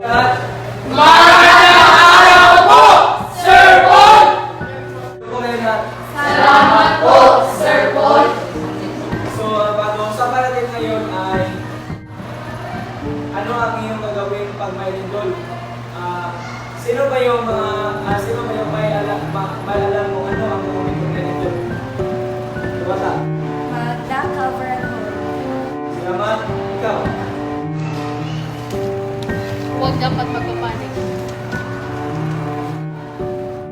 Magandang araw po, Sir Paul! Salamat po, Sir Paul! So, pag-uusapan natin ngayon ay ano ang iyong gagawin pag may lindol? Sino ba yung may alam mo ano ang gagawin pag may lindol? Bata. Mag-cover and hold. Salamat. Ikaw. Huwag dapat magpapanik.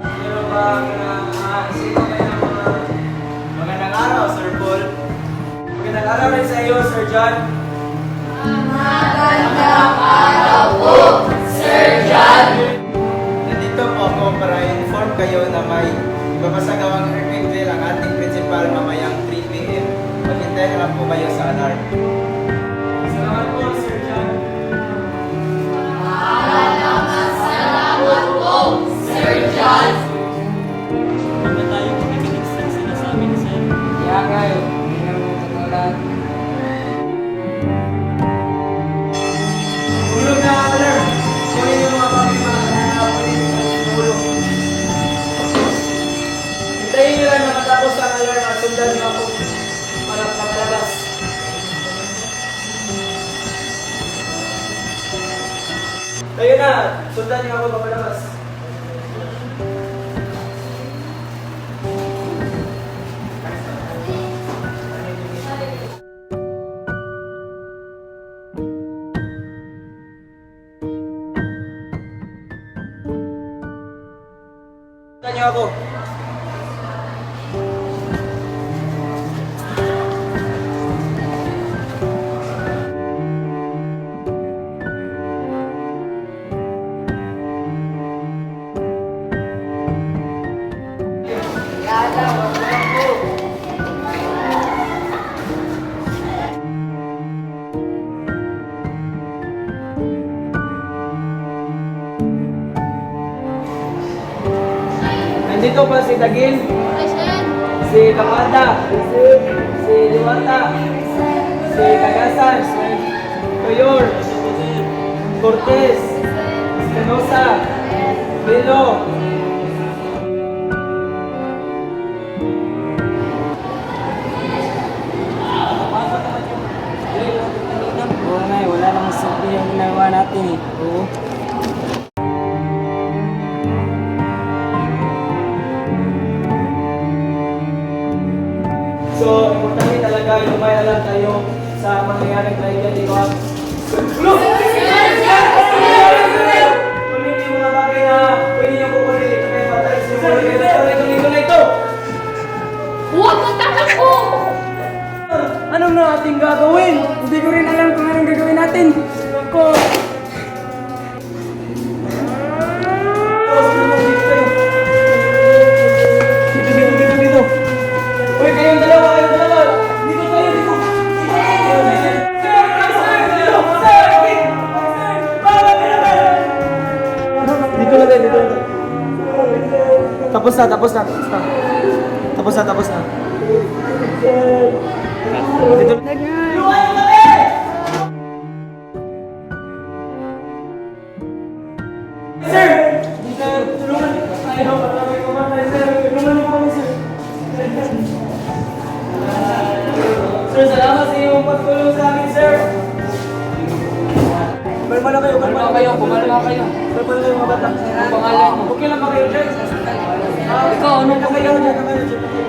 Sino ba yung magandang araw, Sir Paul? Magandang araw rin sa iyo, Sir John. Magandang araw po, Sir John! Nandito po ako para inform kayo na may ipapasagawang earthquake drill ang ating principal mamayang 3 p.m. Maghintay na lang po kayo sa alarm. Salamat po, Sir John. Salamat po, Sir John! Huwag na tayo makikinig sa sinasabi ni Sir. Kaya kayo, hindi na mo tutulan. Tulog na alarm. Kunin yung mga pamilya na tulog. Hintayin nyo lang na matapos ang alarm at sundan nyo ako para makalabas. Tayo na, sundan nyo ako papalabas. Sundan nyo ako. Nandito pa si Dagin, si Kapata, si Liwata, si Cagasan, Toyor, Cortez, Espinosa, Bilo. Wala namang sabi yung ginagawa natin eh. Oo. So, importante talaga yung may alam tayo sa mangyayaring tragedy, di ba? Look! Kunin yung mga bagay na pwede niyo kukunin ito kaya patay sa mga ito. Huwag magtatakbo! Anong na ating gagawin? Hindi ko rin alam kung anong gagawin natin. Ako. Dito. Uy, kayong dalawa. Dito tayo, dito. Dito na tayo. Tapos na. Dito. Sir! Tulungan niyo tayo. Patawag ko ba tayo, sir? Tulungan niyo kami, sir. Sir, salamat sa iyong pagtulong sa amin, sir. Kumalma na kayo. Kumalma kayo. Kumalma kayo, mga bata. Ang pangalan mo? Okay lang ba kayo, sir? Ikaw, anong pangalan mo?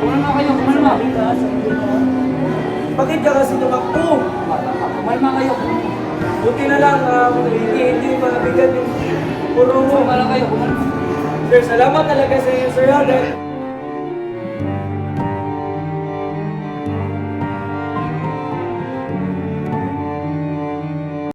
Kumalma kayo. Kumalma. Bakit ka kasi tumakbo? Kumalma kayo. Buti na lang, hindi mabigat yung puro mo. Kumalma kayo. Kumalma. Sir, salamat talaga sa iyo, sir.